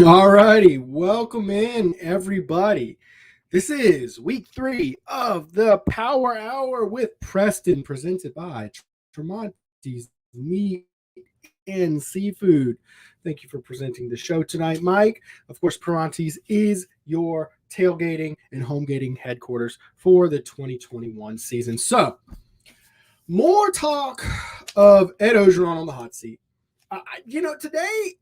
All righty, welcome in everybody. This is week 3 of the Power Hour with Preston, presented by Tramonte's Meat and Seafood. Thank you for presenting the show tonight, Mike. Of course, Tramonte's is your tailgating and homegating headquarters for the 2021 season. So, more talk of Ed Orgeron on the hot seat. Today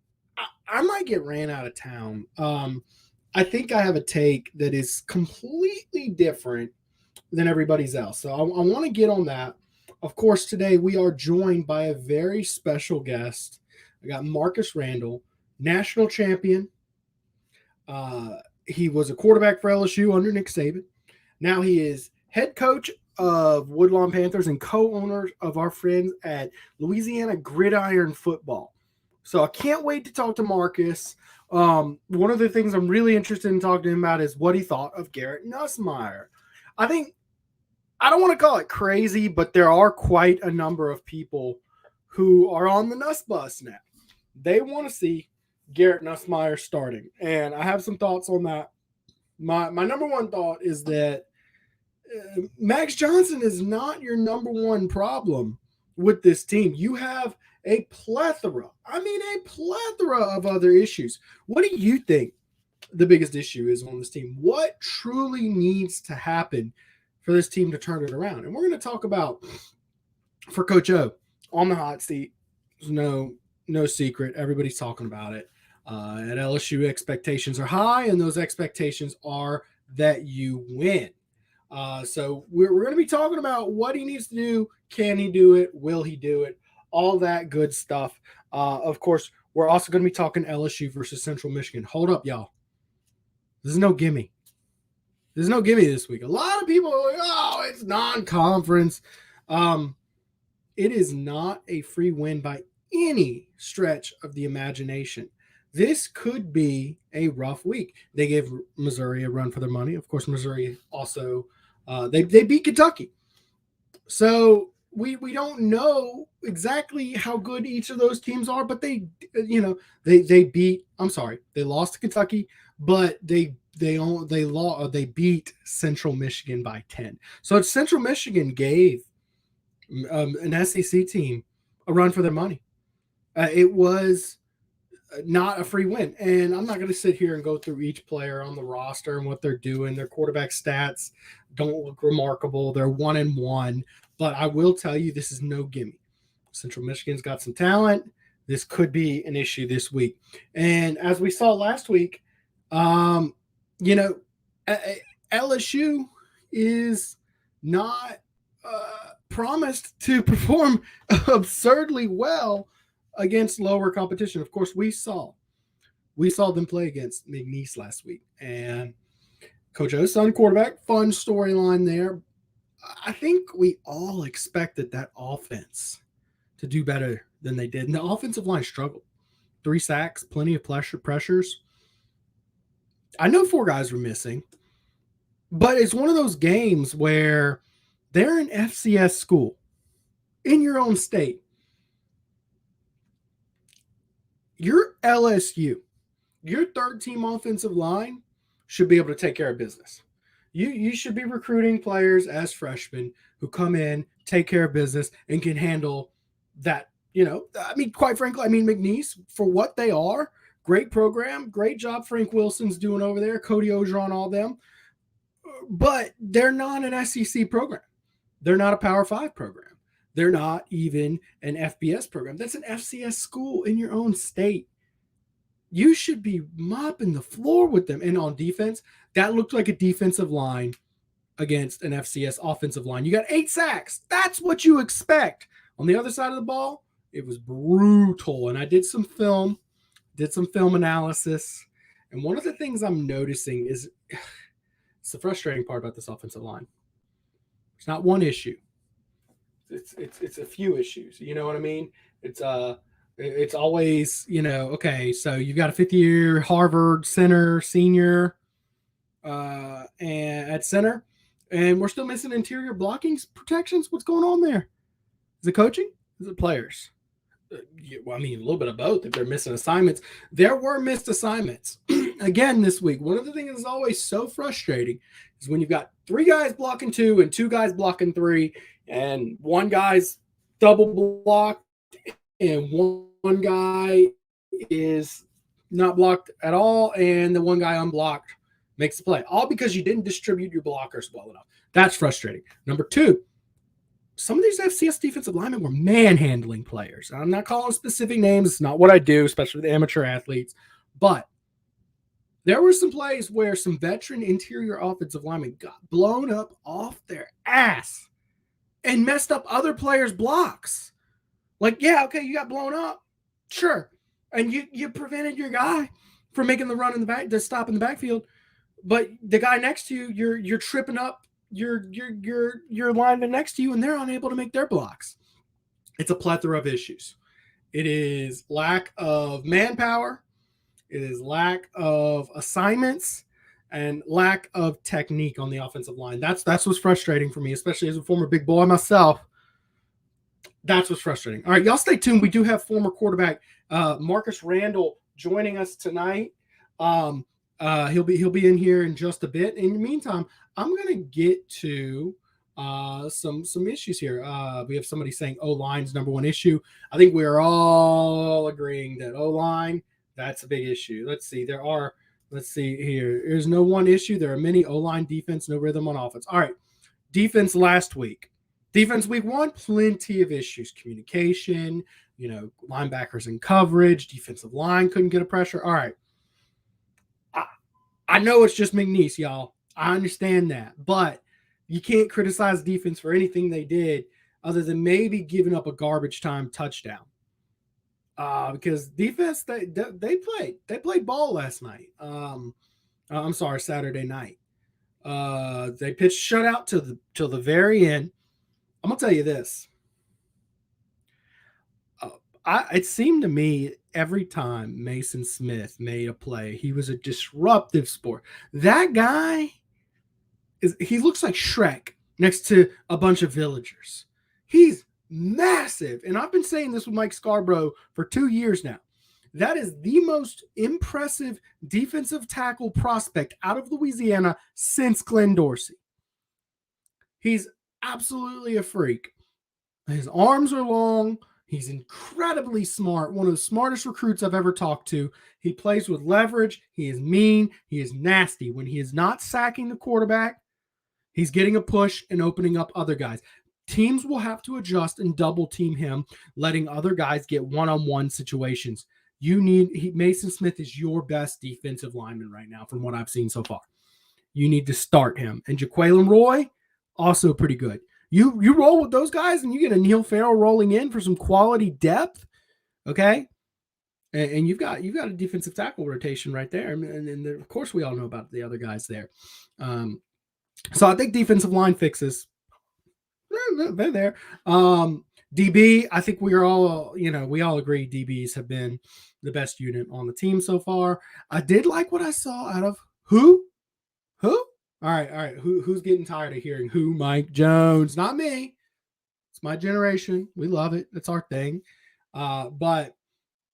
I might get ran out of town. I think I have a take that is completely different than everybody's else. So I want to get on that. Of course, today we are joined by a very special guest. I got Marcus Randall, national champion. He was a quarterback for LSU under Nick Saban. Now he is head coach of Woodlawn Panthers and co-owner of our friends at Louisiana Gridiron Football. So I can't wait to talk to Marcus. One of the things I'm really interested in talking to him about is what he thought of Garrett Nussmeier. I don't want to call it crazy, but there are quite a number of people who are on the Nuss bus now. They want to see Garrett Nussmeier starting, and I have some thoughts on that. My number one thought is that Max Johnson is not your number one problem with this team. You have a plethora of other issues. What do you think the biggest issue is on this team? What truly needs to happen for this team to turn it around? And we're going to talk about, for Coach O, on the hot seat. There's no secret. Everybody's talking about it. At LSU, expectations are high, and those expectations are that you win. So we're going to be talking about what he needs to do. Can he do it? Will he do it? All that good stuff. Of course, we're also going to be talking LSU versus Central Michigan. Hold up, y'all. There's no gimme. There's no gimme this week. A lot of people are like, oh, it's non-conference. It is not a free win by any stretch of the imagination. This could be a rough week. They gave Missouri a run for their money. Of course, Missouri also they beat Kentucky. So we don't know exactly how good each of those teams are, but they beat. I'm sorry, they lost to Kentucky, but they beat Central Michigan by 10. So Central Michigan gave an SEC team a run for their money. It was not a free win. And I'm not going to sit here and go through each player on the roster and what they're doing. Their quarterback stats don't look remarkable. They're 1-1. But I will tell you, this is no gimme. Central Michigan's got some talent. This could be an issue this week. And as we saw last week, LSU is not promised to perform absurdly well against lower competition. Of course, we saw them play against McNeese last week. And Coach O's son, quarterback, fun storyline there. I think we all expected that offense to do better than they did. And the offensive line struggled. 3 sacks, plenty of pressures. I know 4 guys were missing, but it's one of those games where they're an FCS school in your own state. Your LSU, your third-team offensive line should be able to take care of business. You should be recruiting players as freshmen who come in, take care of business, and can handle that. Quite frankly, McNeese, for what they are, great program, great job Frank Wilson's doing over there, Cody Orgeron, all them. But they're not an SEC program. They're not a Power 5 program. They're not even an FBS program. That's an FCS school in your own state. You should be mopping the floor with them. And on defense, that looked like a defensive line against an FCS offensive line. You got 8 sacks. That's what you expect. On the other side of the ball, it was brutal. And I did some film analysis. And one of the things I'm noticing is it's the frustrating part about this offensive line. It's not one issue. It's a few issues. You know what I mean? It's always, okay, so you've got a 5th-year Harvard center, senior, and at center, and we're still missing interior blocking protections. What's going on there? Is it coaching? Is it players? Well, I mean, a little bit of both if they're missing assignments. There were missed assignments again this week. One of the things that's always so frustrating is when you've got 3 guys blocking 2 and 2 guys blocking 3, and one guy's double blocked and one guy is not blocked at all, and the one guy unblocked makes the play, all because you didn't distribute your blockers well enough. That's frustrating. Number 2, some of these FCS defensive linemen were manhandling players. I'm not calling specific names. It's not what I do, especially the amateur athletes. But there were some plays where some veteran interior offensive linemen got blown up off their ass and messed up other players' blocks. Like, yeah, okay, you got blown up. Sure. And you prevented your guy from making the run in the back, to stop in the backfield. But the guy next to you, you're tripping up your lineman next to you, and they're unable to make their blocks. It's a plethora of issues. It is lack of manpower. It is lack of assignments and lack of technique on the offensive line. That's what's frustrating for me, especially as a former big boy myself. That's what's frustrating. All right, y'all stay tuned. We do have former quarterback Marcus Randall joining us tonight. He'll be in here in just a bit. In the meantime, I'm going to get to some issues here. We have somebody saying O-line's number one issue. I think we're all agreeing that O-line, that's a big issue. Let's see here. There's no one issue. There are many. O-line, defense, no rhythm on offense. All right. Defense last week. Defense week 1, plenty of issues. Communication, linebackers in coverage, defensive line couldn't get a pressure. All right. I know it's just McNeese, y'all. I understand that. But you can't criticize defense for anything they did other than maybe giving up a garbage time touchdown. Because defense, they played ball last night. I'm sorry, Saturday night. They pitched shutout till the very end. I'm gonna tell you this. It seemed to me every time Mason Smith made a play, he was a disruptive sport. That guy he looks like Shrek next to a bunch of villagers. He's massive. And I've been saying this with Mike Scarborough for 2 years now. That is the most impressive defensive tackle prospect out of Louisiana since Glenn Dorsey. He's absolutely a freak. His arms are long. He's incredibly smart. One of the smartest recruits I've ever talked to. He plays with leverage. He is mean. He is nasty. When he is not sacking the quarterback, he's getting a push and opening up other guys. Teams will have to adjust and double team him, letting other guys get one-on-one situations. Mason Smith is your best defensive lineman right now from what I've seen so far. You need to start him. And Jaquelin Roy, also pretty good. You roll with those guys and you get a Neil Farrell rolling in for some quality depth, okay? And you've got a defensive tackle rotation right there. And of course, we all know about the other guys there. So I think defensive line fixes, they're there. DB, I think we all agree DBs have been the best unit on the team so far. I did like what I saw out of who? All right. Who's getting tired of hearing who? Mike Jones, not me. It's my generation. We love it. It's our thing. But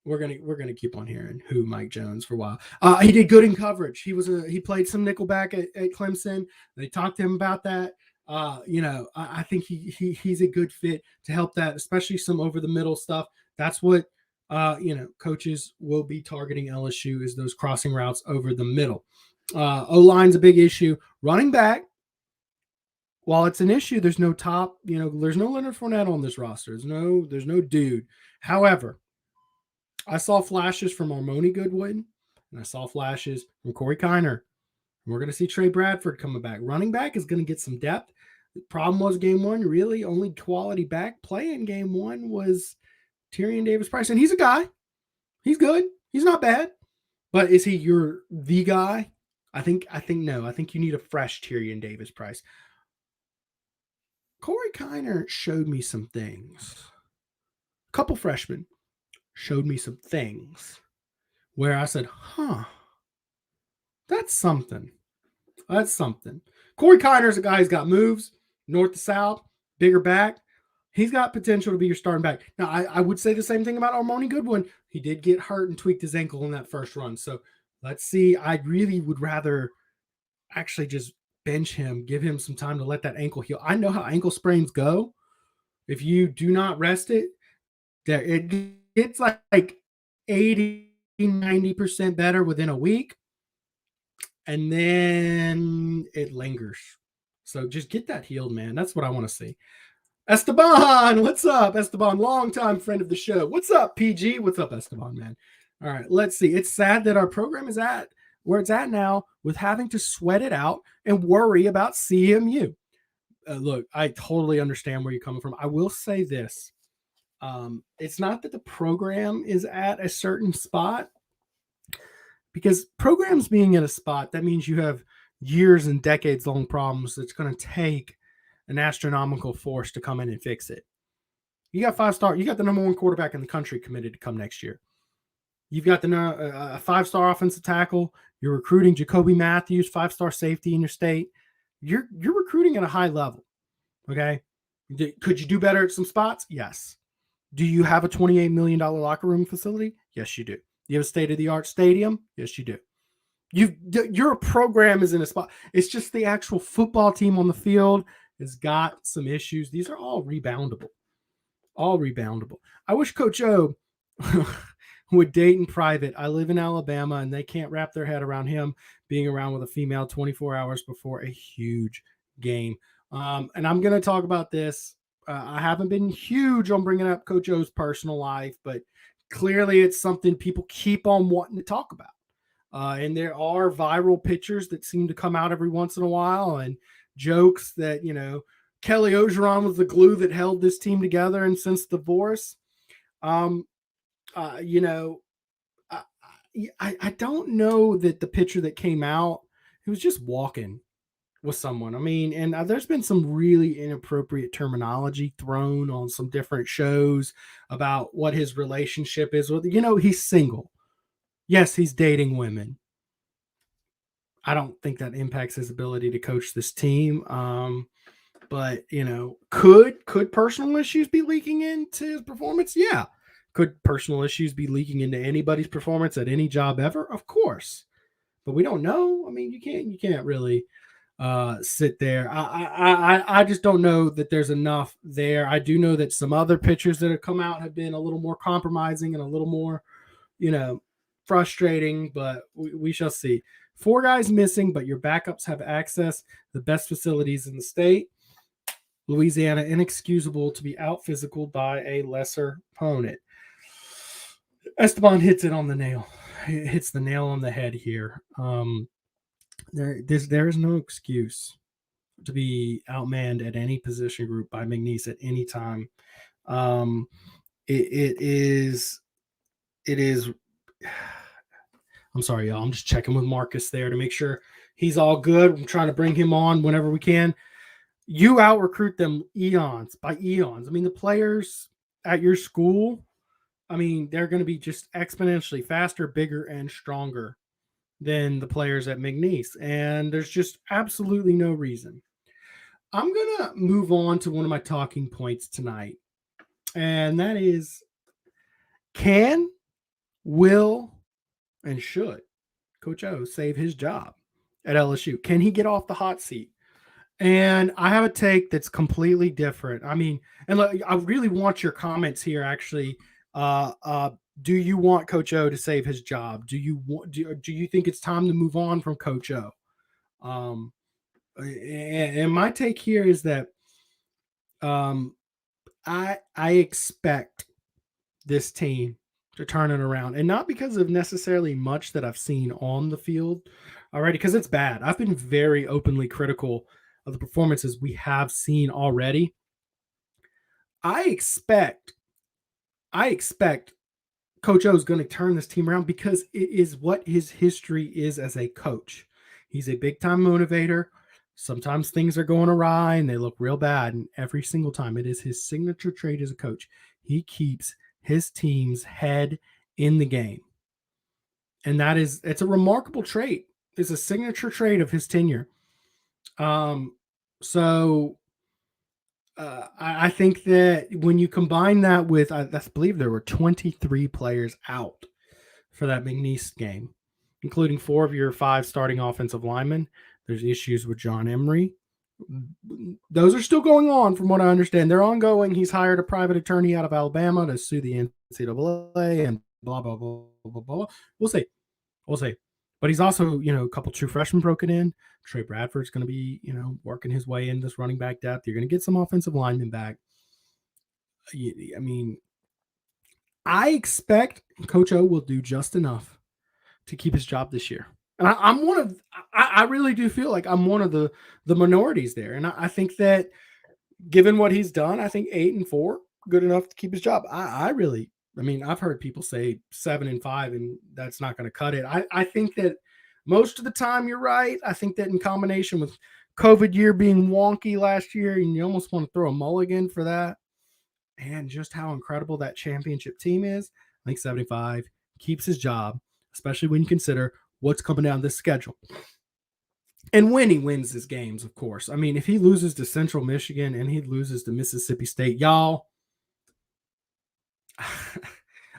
we're gonna keep on hearing who Mike Jones for a while. He did good in coverage. He played some nickelback at Clemson. They talked to him about that. I think he's a good fit to help that, especially some over the middle stuff. That's what coaches will be targeting LSU is those crossing routes over the middle. O-line's a big issue. Running back, while it's an issue, there's no top, there's no Leonard Fournette on this roster. There's no dude. However, I saw flashes from Armoni Goodwin, and I saw flashes from Corey Kiner. We're going to see Trey Bradford coming back. Running back is going to get some depth. The problem was game 1, really only quality back play in game 1 was Tyrion Davis-Price. And he's a guy. He's good. He's not bad. But is he the guy? I think no. I think you need a fresh Tyrion Davis-Price. Corey Kiner showed me some things. A couple freshmen showed me some things where I said, that's something. Corey Kiner is a guy who's got moves, north to south, bigger back. He's got potential to be your starting back. Now, I would say the same thing about Armoni Goodwin. He did get hurt and tweaked his ankle in that first run. So let's see. I really would rather actually just bench him, give him some time to let that ankle heal. I know how ankle sprains go. If you do not rest it, it's like 80, 90% better within a week. And then it lingers. So just get that healed, man. That's what I want to see. Esteban, what's up? Esteban, longtime friend of the show. What's up, PG? What's up, Esteban, man? All right, let's see. It's sad that our program is at where it's at now with having to sweat it out and worry about CMU. Look, I totally understand where you're coming from. I will say this. It's not that the program is at a certain spot, because programs being at a spot, that means you have years and decades long problems that's going to take an astronomical force to come in and fix it. You got you got the number one quarterback in the country committed to come next year. You've got the 5-star offensive tackle. You're recruiting Jacoby Matthews, 5-star safety in your state. You're recruiting at a high level. Okay. Could you do better at some spots? Yes. Do you have a $28 million locker room facility? Yes, you do. You have a state-of-the-art stadium? Yes, you do. Your program is in a spot. It's just the actual football team on the field has got some issues. These are all reboundable. All reboundable. I wish Coach O would date in private. I live in Alabama, and they can't wrap their head around him being around with a female 24 hours before a huge game. And I'm going to talk about this. I haven't been huge on bringing up Coach O's personal life, but clearly it's something people keep on wanting to talk about. And there are viral pictures that seem to come out every once in a while, and jokes that, Kelly Orgeron was the glue that held this team together, and since divorce, I don't know that the picture that came out, he was just walking with someone. I mean, and there's been some really inappropriate terminology thrown on some different shows about what his relationship is with. He's single. Yes, he's dating women. I don't think that impacts his ability to coach this team. But could personal issues be leaking into his performance? Yeah. Could personal issues be leaking into anybody's performance at any job ever? Of course. But we don't know. I mean, you can't really sit there. I just don't know that there's enough there. I do know that some other pitchers that have come out have been a little more compromising and a little more, frustrating, but we shall see. 4 guys missing, but your backups have access to the best facilities in the state. Louisiana inexcusable to be out physical by a lesser opponent. Esteban hits it on the nail. It hits the nail on the head here. There is no excuse to be outmanned at any position group by McNeese at any time. It is. I'm sorry, y'all. I'm just checking with Marcus there to make sure he's all good. I'm trying to bring him on whenever we can. You out recruit them eons by eons. I mean, the players at your school, they're going to be just exponentially faster, bigger, and stronger than the players at McNeese. And there's just absolutely no reason. I'm going to move on to one of my talking points tonight. And that is, can, will, and should Coach O save his job at LSU? Can he get off the hot seat? And I have a take that's completely different. And look, I really want your comments here. Actually, do you want Coach O to save his job? Do you think it's time to move on from Coach O? And my take here is that I expect this team to turn it around, and not because of necessarily much that I've seen on the field already, because it's bad. I've been very openly critical of the performances we have seen already. I expect Coach O is going to turn this team around because it is what his history is as a coach. He's a big time motivator. Sometimes things are going awry and they look real bad, and every single time it is his signature trait as a coach. He keeps his team's head in the game. And it's a remarkable trait. It's a signature trait of his tenure. So I think that when you combine that with, I believe there were 23 players out for that McNeese game, including 4 of your 5 starting offensive linemen. There's issues with John Emery. Those are still going on, from what I understand. They're ongoing. He's hired a private attorney out of Alabama to sue the NCAA and blah, blah, blah, blah, blah. We'll see. We'll see. But he's also, a couple true freshmen broken in. Trey Bradford's going to be, working his way in this running back depth. You're going to get some offensive linemen back. I mean, I expect Coach O will do just enough to keep his job this year. And I'm one of, I really do feel like I'm one of the minorities there. And I think that given what he's done, I think 8-4, good enough to keep his job. I mean, I've heard people say 7-5, and that's not going to cut it. I think that most of the time you're right. I think that in combination with COVID year being wonky last year, and you almost want to throw a mulligan for that, and just how incredible that championship team is, I think 75 keeps his job, especially when you consider what's coming down this schedule. And when he wins his games, of course. I mean, if he loses to Central Michigan and he loses to Mississippi State, y'all,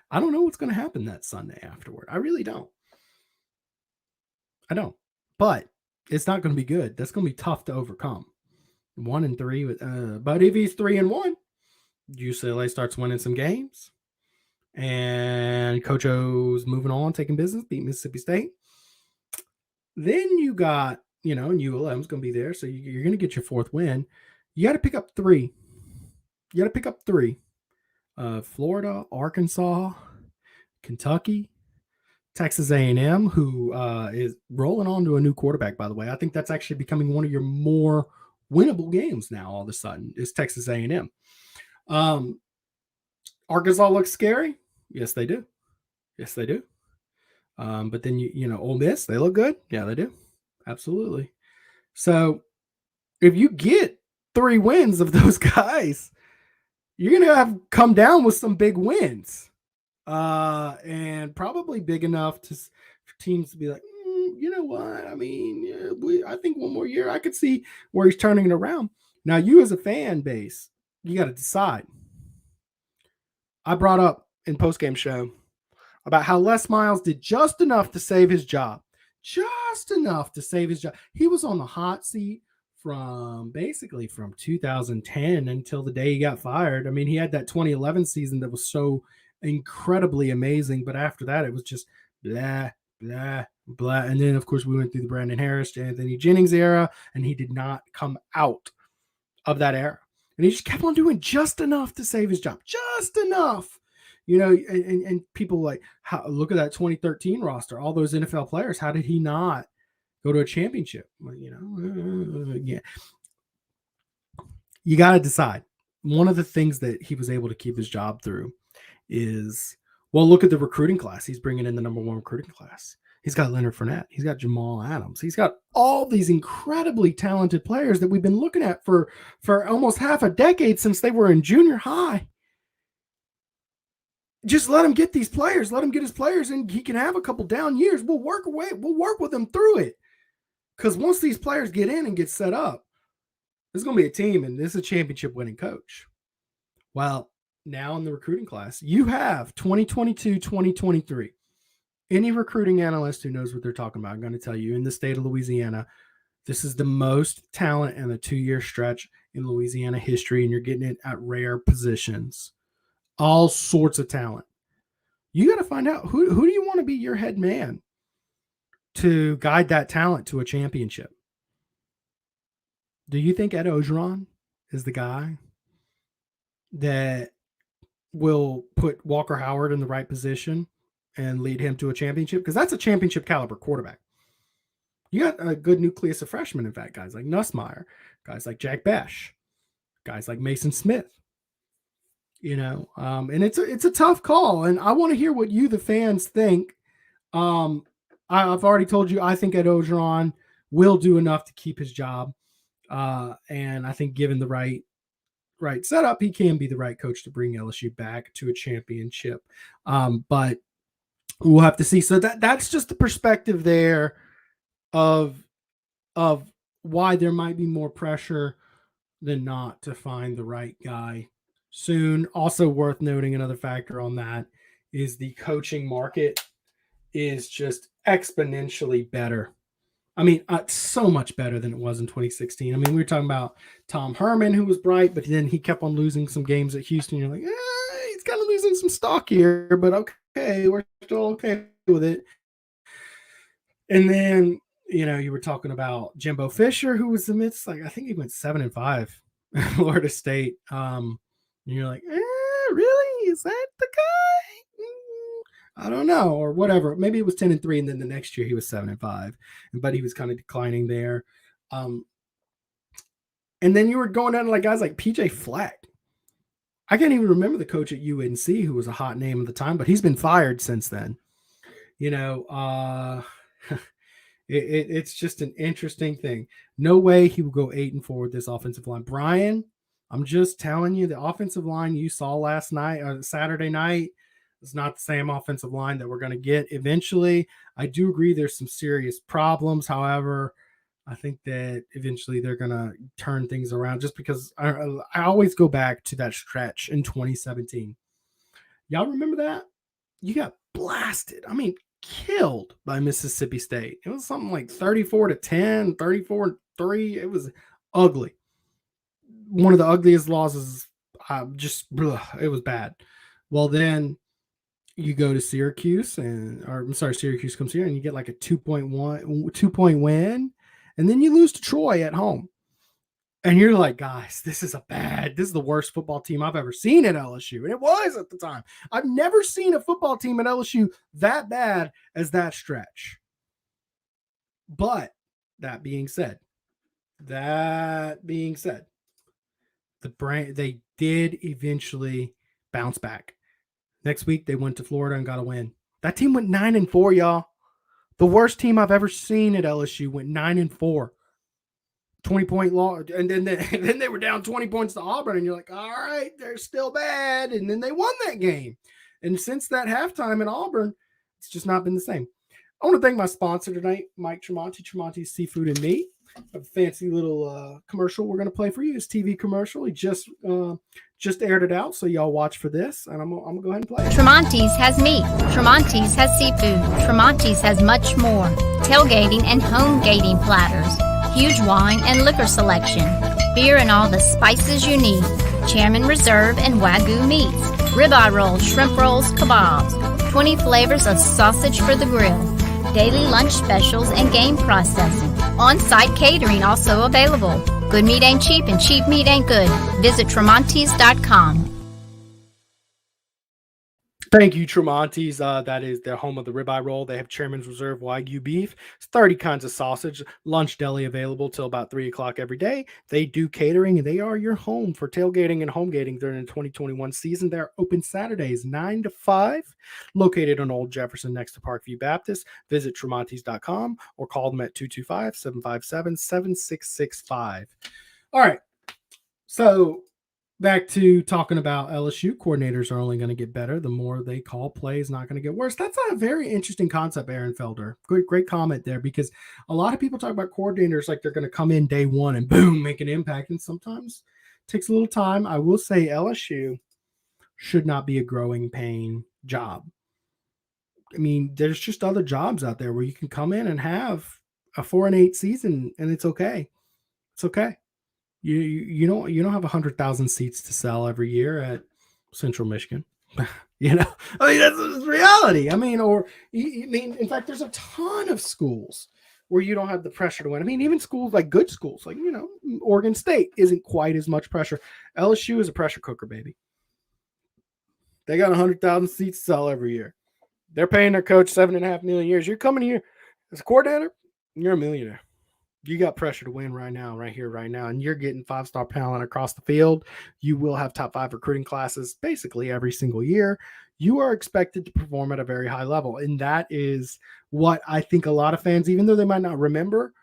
I don't know what's going to happen that Sunday afterward. I really don't. I don't. But it's not going to be good. That's going to be tough to overcome. 1-3. But if he's 3-1, UCLA starts winning some games. And Coach O's moving on, taking business, beat Mississippi State. Then you got, and ULM's going to be there. So you're going to get your 4th win. You got to pick up 3. Florida, Arkansas, Kentucky, Texas A&M, who is rolling on to a new quarterback, by the way. I think that's actually becoming one of your more winnable games now all of a sudden, is Texas A&M. Arkansas looks scary. Yes, they do. But then, Ole Miss, they look good. Yeah, they do. Absolutely. So if you get 3 wins of those guys, you're going to have come down with some big wins. And probably big enough for teams to be like, you know what? I mean, I think one more year, I could see where he's turning it around. Now, you as a fan base, you got to decide. I brought up in postgame show about how Les Miles did just enough to save his job. He was on the hot seat from 2010 until the day he got fired. I mean, he had that 2011 season that was so incredibly amazing, but after that, it was just blah, blah, blah. And then, of course, we went through the Brandon Harris to Anthony Jennings era, and he did not come out of that era. And he just kept on doing just enough to save his job. Just enough. And people like, look at that 2013 roster, all those NFL players. How did he not go to a championship? Well, yeah. You got to decide. One of the things that he was able to keep his job through is, well, look at the recruiting class. He's bringing in the number 1 recruiting class. He's got Leonard Fournette. He's got Jamal Adams. He's got all these incredibly talented players that we've been looking at for almost half a decade since they were in junior high. Just let him get these players. Let him get his players, and he can have a couple down years. We'll work with him through it. Because once these players get in and get set up, this is going to be a team, and this is a championship-winning coach. Well, now in the recruiting class, you have 2022, 2023. Any recruiting analyst who knows what they're talking about, I'm going to tell you, in the state of Louisiana, this is the most talent in a 2-year stretch in Louisiana history, and you're getting it at rare positions. All sorts of talent. You got to find out who do you want to be your head man to guide that talent to a championship. Do you think Ed Orgeron is the guy that will put Walker Howard in the right position and lead him to a championship? Because that's a championship caliber quarterback. You got a good nucleus of freshmen, in fact, guys like Nussmeier, guys like Jack Besh, guys like Mason Smith. And it's a tough call, and I want to hear what you, the fans, think. I've already told you I think Ed Orgeron will do enough to keep his job, and I think given the right setup, he can be the right coach to bring LSU back to a championship. But we'll have to see. So that's just the perspective there of why there might be more pressure than not to find the right guy soon. Also worth noting, another factor on that is the coaching market is just exponentially better. I mean, so much better than it was in 2016. I mean, we were talking about Tom Herman, who was bright, but then he kept on losing some games at Houston. You're like, he's kind of losing some stock here, but okay, we're still okay with it. And then, you were talking about Jimbo Fisher, who was the midst, I think he went 7-5 at Florida State. And you're like, really? Is that the guy? I don't know, or whatever. Maybe it was 10-3, and then the next year he was 7-5, but he was kind of declining there. And then you were going down to like guys like PJ Fleck. I can't even remember the coach at UNC who was a hot name at the time, but he's been fired since then. It's just an interesting thing. No way he will go 8-4 with this offensive line. Brian, I'm just telling you, the offensive line you saw last night, Saturday night, is not the same offensive line that we're going to get eventually. I do agree there's some serious problems. However, I think that eventually they're going to turn things around, just because I always go back to that stretch in 2017. Y'all remember that? You got blasted. I mean, killed by Mississippi State. It was something like 34-10, 34-3. It was ugly. One of the ugliest losses. It was bad. Well, then you go to Syracuse, Syracuse comes here and you get like a 2-point win, and then you lose to Troy at home. And you're like, guys, this is the worst football team I've ever seen at LSU. And it was at the time. I've never seen a football team at LSU that bad as that stretch. But that being said, they did eventually bounce back. Next week, they went to Florida and got a win. That team went 9-4, y'all. The worst team I've ever seen at LSU went 9-4. 20-point loss, and then they were down 20 points to Auburn, and you're like, all right, they're still bad. And then they won that game. And since that halftime in Auburn, it's just not been the same. I want to thank my sponsor tonight, Mike Tramonte, Tramonte's Seafood and Meat. A fancy little commercial we're going to play for you. It's TV commercial. He just aired it out, so y'all watch for this, and I'm going to go ahead and play it. Tramonte's has meat. Tramonte's has seafood. Tramonte's has much more. Tailgating and Homegating platters. Huge wine and liquor selection. Beer and all the spices you need. Chairman Reserve and Wagyu meats. Ribeye rolls, shrimp rolls, kebabs. 20 flavors of sausage for the grill. Daily lunch specials and game processing. On-site catering also available. Good meat ain't cheap and cheap meat ain't good. Visit Tramontes.com. Thank you, Tramonte's. That is their home of the ribeye roll. They have Chairman's Reserve Wagyu beef. It's 30 kinds of sausage. Lunch deli available till about 3 o'clock every day. They do catering, and they are your home for tailgating and homegating during the 2021 season. They're open Saturdays 9 to 5, located on Old Jefferson next to Parkview Baptist. Visit Tramontes.com or call them at 225-757-7665. All right. So back to talking about LSU. Coordinators are only going to get better. The more they call plays, not going to get worse. That's a very interesting concept, Aaron Felder. Great comment there, because a lot of people talk about coordinators like they're going to come in day one and boom, make an impact. And sometimes it takes a little time. I will say LSU should not be a growing pain job. I mean, there's just other jobs out there where you can come in and have a 4-8 season and it's okay. It's okay. You don't have 100,000 seats to sell every year at Central Michigan. I mean, that's reality. I mean, in fact, there's a ton of schools where you don't have the pressure to win. I mean, even schools like good schools, like, Oregon State isn't quite as much pressure. LSU is a pressure cooker, baby. They got 100,000 seats to sell every year. They're paying their coach $7.5 million a year. You're coming here as a coordinator, you're a millionaire. You got pressure to win right now, right here, right now, and you're getting 5-star talent across the field. You will have top 5 recruiting classes basically every single year. You are expected to perform at a very high level, and that is what I think a lot of fans, even though they might not remember,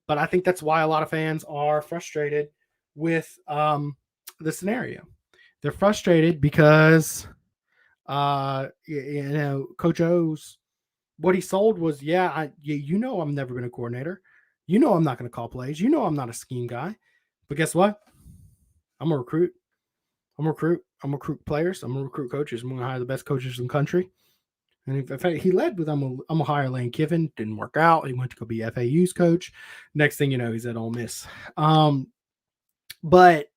but I think that's why a lot of fans are frustrated with the scenario. They're frustrated because, Coach O's, what he sold was, I'm never been a coordinator. I'm not going to call plays. I'm not a scheme guy. But guess what? I'm a recruit. I'm gonna recruit players. I'm gonna recruit coaches. I'm gonna hire the best coaches in the country. And if he led with I'm gonna hire Lane Kiffin. Didn't work out. He went to go be FAU's coach. Next thing you know, he's at Ole Miss. But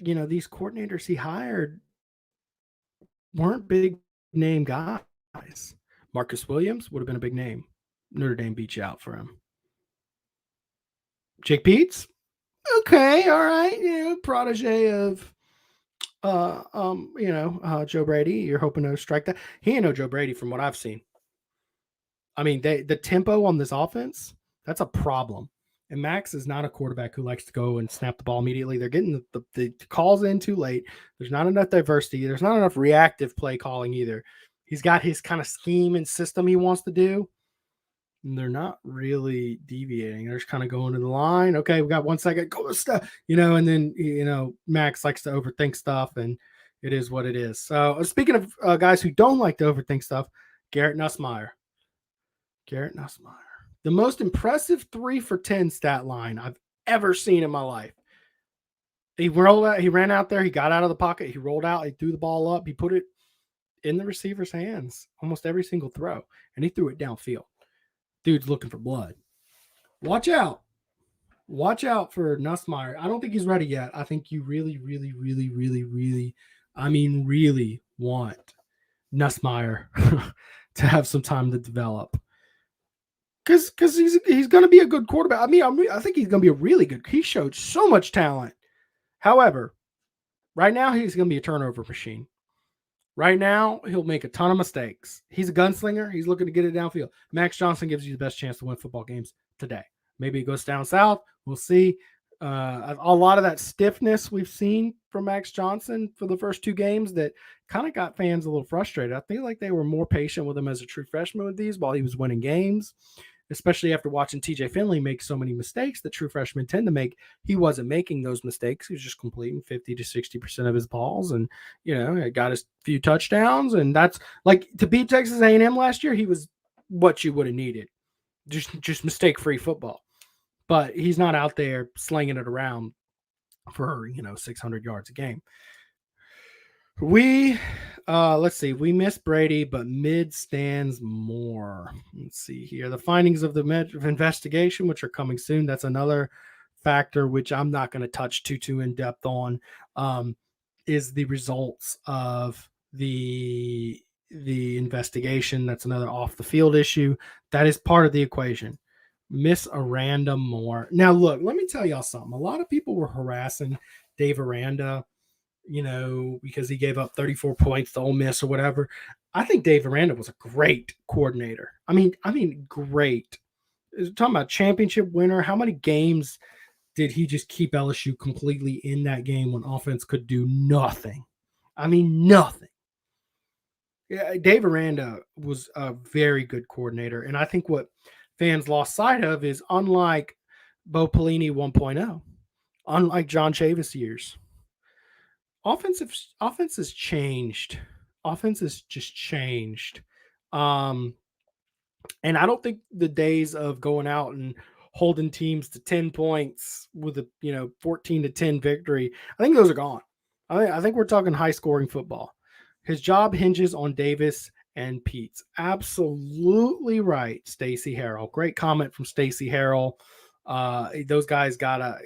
these coordinators he hired weren't big name guys. Marcus Williams would have been a big name. Notre Dame beat you out for him. Jake Peets, okay, all right, protege of Joe Brady. You're hoping to strike that. He ain't no Joe Brady from what I've seen. I mean, the tempo on this offense, that's a problem. And Max is not a quarterback who likes to go and snap the ball immediately. They're getting the calls in too late. There's not enough diversity. There's not enough reactive play calling either. He's got his kind of scheme and system he wants to do. And they're not really deviating. They're just kind of going to the line. Okay, we got 1 second. Go stuff, and then Max likes to overthink stuff, and it is what it is. So speaking of guys who don't like to overthink stuff, Garrett Nussmeier. The most impressive 3 for 10 stat line I've ever seen in my life. He ran out there, he got out of the pocket, he rolled out, he threw the ball up, he put it in the receiver's hands almost every single throw, and he threw it downfield. Dude's looking for blood. Watch out for Nussmeier. I don't think he's ready yet. I think you really, really, really, really, really, really want Nussmeier to have some time to develop. Because he's going to be a good quarterback. I think he's going to be a really good. He showed so much talent. However, right now he's going to be a turnover machine. Right now, he'll make a ton of mistakes. He's a gunslinger. He's looking to get it downfield. Max Johnson gives you the best chance to win football games today. Maybe it goes down south. We'll see. A lot of that stiffness we've seen from Max Johnson for the first 2 games that kind of got fans a little frustrated. I feel like they were more patient with him as a true freshman with these while he was winning games, especially after watching TJ Finley make so many mistakes that true freshmen tend to make. He wasn't making those mistakes. He was just completing 50 to 60% of his balls, and got his few touchdowns. And that's like, to beat Texas A&M last year, he was what you would have needed. Just mistake-free football. But he's not out there slinging it around for 600 yards a game. Let's see. We miss Brady, but mid stands more. Let's see here. The findings of the investigation, which are coming soon. That's another factor, which I'm not going to touch too in depth on, is the results of the investigation. That's another off the field issue. That is part of the equation. Miss Aranda more. Now, look, let me tell y'all something. A lot of people were harassing Dave Aranda, because he gave up 34 points to Ole Miss or whatever. I think Dave Aranda was a great coordinator. I mean, great. Talking about championship winner. How many games did he just keep LSU completely in that game when offense could do nothing? Nothing. Yeah, Dave Aranda was a very good coordinator. And I think what fans lost sight of is, unlike Bo Pelini 1.0, unlike John Chavis years, offense has changed. Offense has just changed. And I don't think the days of going out and holding teams to 10 points with a 14-10 victory, I think those are gone. I think we're talking high scoring football. His job hinges on Davis and Pete's. Absolutely right, Stacy Harrell. Great comment from Stacy Harrell. Those guys gotta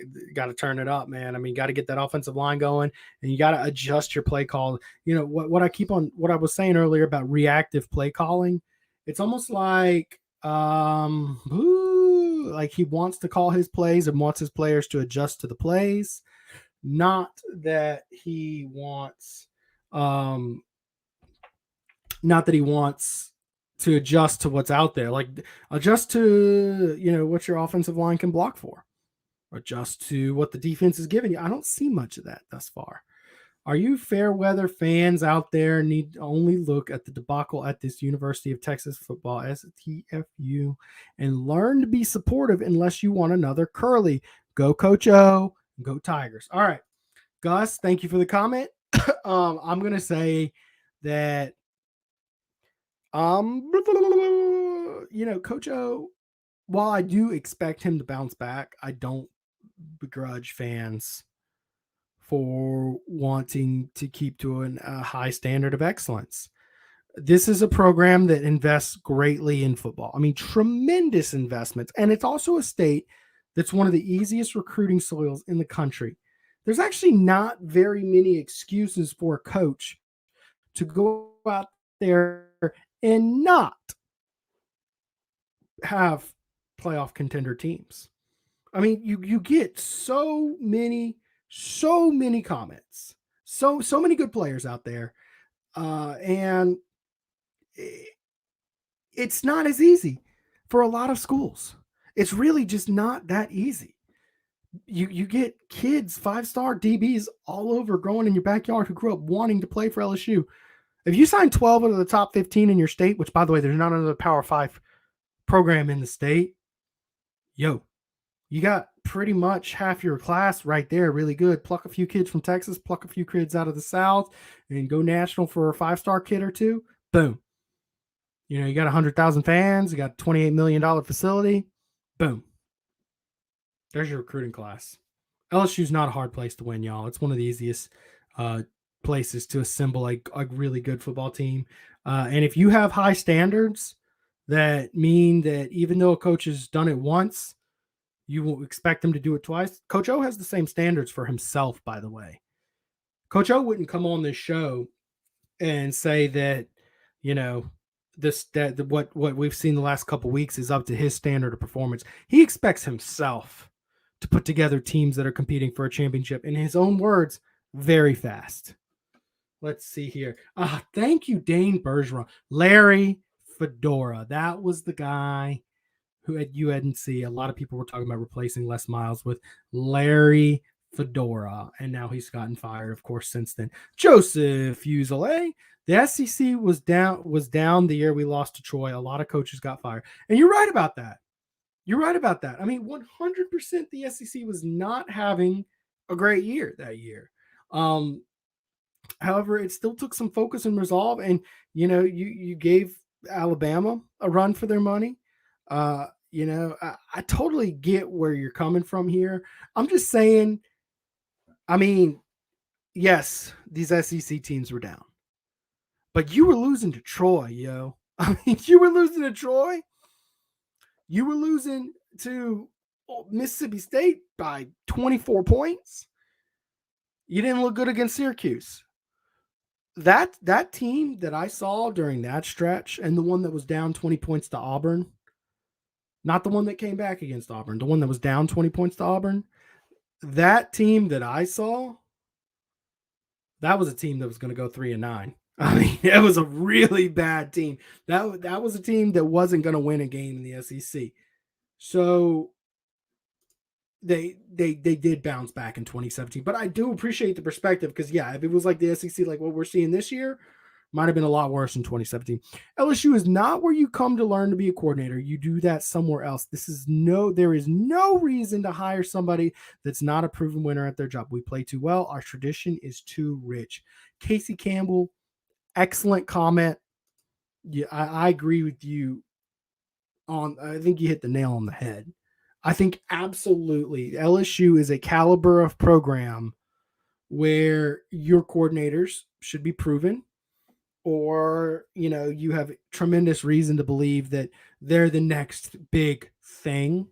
turn it up, man. Got to get that offensive line going, and you got to adjust your play call. What I was saying earlier about reactive play calling. It's almost like he wants to call his plays and wants his players to adjust to the plays, not that he wants to adjust to what's out there. Like, adjust to, what your offensive line can block for. Adjust to what the defense is giving you. I don't see much of that thus far. Are you fair weather fans out there need to only look at the debacle at this University of Texas football, STFU, and learn to be supportive unless you want another Curly? Go Coach O, go Tigers. All right, Gus, thank you for the comment. I'm going to say that Coach O, while I do expect him to bounce back, I don't begrudge fans for wanting to keep to a high standard of excellence. This is a program that invests greatly in football. I mean, tremendous investments. And it's also a state that's one of the easiest recruiting soils in the country. There's actually not very many excuses for a coach to go out there and not have playoff contender teams. I mean, you get so many comments, so many good players out there, and it's not as easy for a lot of schools. It's really just not that easy. You get kids, 5-star DBs all over growing in your backyard who grew up wanting to play for LSU. If you sign 12 out of the top 15 in your state, which by the way, there's not another Power 5 program in the state, yo, you got pretty much half your class right there. Really good. Pluck a few kids from Texas, pluck a few kids out of the South, and go national for a 5-star kid or two. Boom. You know, you got 100,000 fans. You got a $28 million facility. Boom. There's your recruiting class. LSU's not a hard place to win, y'all. It's one of the easiest places to assemble a really good football team. And if you have high standards, that mean that even though a coach has done it once, you will expect him to do it twice. Coach O has the same standards for himself, by the way. Coach O wouldn't come on this show and say that, you know, what we've seen the last couple of weeks is up to his standard of performance. He expects himself to put together teams that are competing for a championship, in his own words, very fast. Let's see here. Thank you, Dane Bergeron. Larry Fedora. That was the guy who at UNC, a lot of people were talking about replacing Les Miles with Larry Fedora, and now he's gotten fired, of course, since then. Joseph Fuselier. The SEC was down the year we lost to Troy. A lot of coaches got fired. And you're right about that. I mean, 100% the SEC was not having a great year that year. However, it still took some focus and resolve. And, you know, you gave Alabama a run for their money. You know, I totally get where you're coming from here. I'm just saying, I mean, yes, these SEC teams were down. But you were losing to Troy, yo. I mean, you were losing to Troy. You were losing to Mississippi State by 24 points. You didn't look good against Syracuse. That team that I saw during that stretch, and the one that was down 20 points to Auburn, not the one that came back against Auburn, the one that was down 20 points to Auburn, that team that I saw, that was a team that was going to go 3-9. I mean, it was a really bad team. That was a team that wasn't going to win a game in the SEC. So they did bounce back in 2017. But I do appreciate the perspective because, yeah, if it was like the SEC, like what we're seeing this year, might have been a lot worse in 2017. LSU is not where you come to learn to be a coordinator. You do that somewhere else. There is no reason to hire somebody that's not a proven winner at their job. We play too well. Our tradition is too rich. Casey Campbell, excellent comment. Yeah, I agree with you I think you hit the nail on the head. I think absolutely LSU is a caliber of program where your coordinators should be proven, or, you know, you have tremendous reason to believe that they're the next big thing.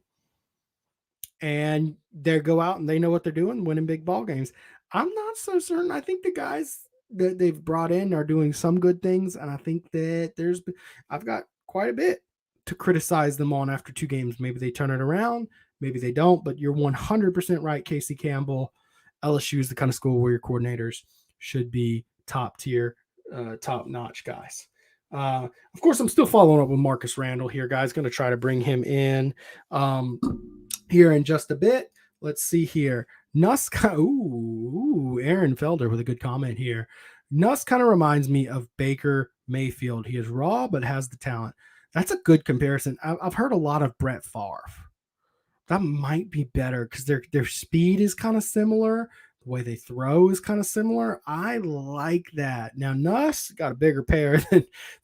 And they go out and they know what they're doing, winning big ball games. I'm not so certain. I think the guys that they've brought in are doing some good things. And I think that I've got quite a bit to criticize them on after 2 games. Maybe they turn it around, maybe they don't, but you're 100% right, Casey Campbell. LSU is the kind of school where your coordinators should be top tier, top notch guys. Of course, I'm still following up with Marcus Randall here, guys. Going to try to bring him in here in just a bit. Let's see here. Nuss, Aaron Felder with a good comment here. Nuss kind of reminds me of Baker Mayfield. He is raw, but has the talent. That's a good comparison. I've heard a lot of Brett Favre. That might be better because their speed is kind of similar. The way they throw is kind of similar. I like that. Now, Nuss got a bigger pair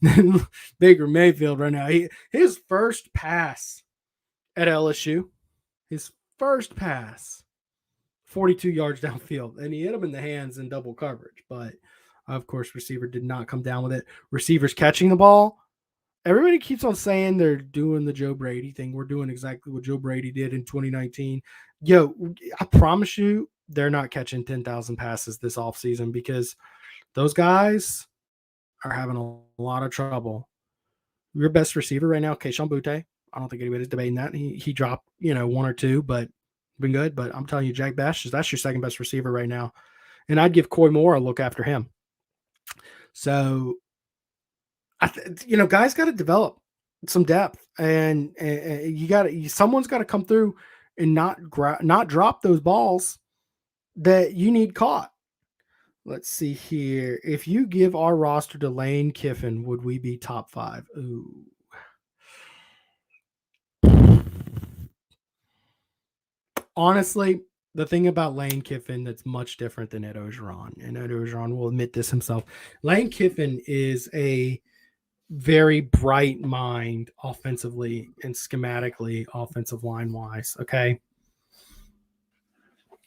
than Baker Mayfield right now. His first pass at LSU, his first pass 42 yards downfield, and he hit him in the hands in double coverage. But, of course, receiver did not come down with it. Receivers catching the ball. Everybody keeps on saying they're doing the Joe Brady thing. We're doing exactly what Joe Brady did in 2019. Yo, I promise you, they're not catching 10,000 passes this offseason because those guys are having a lot of trouble. Your best receiver right now, Keishon Butte. I don't think anybody's debating that. He dropped, one or two, but been good. But I'm telling you, Jack Bash, that's your second best receiver right now. And I'd give Coy Moore a look after him. So, guys got to develop some depth, and someone's got to come through and not drop those balls that you need caught. Let's see here. If you give our roster to Lane Kiffin, would we be top 5? Ooh. Honestly, the thing about Lane Kiffin that's much different than Ed Orgeron, and Ed Orgeron will admit this himself. Lane Kiffin is a very bright mind offensively and schematically, offensive line wise. Okay.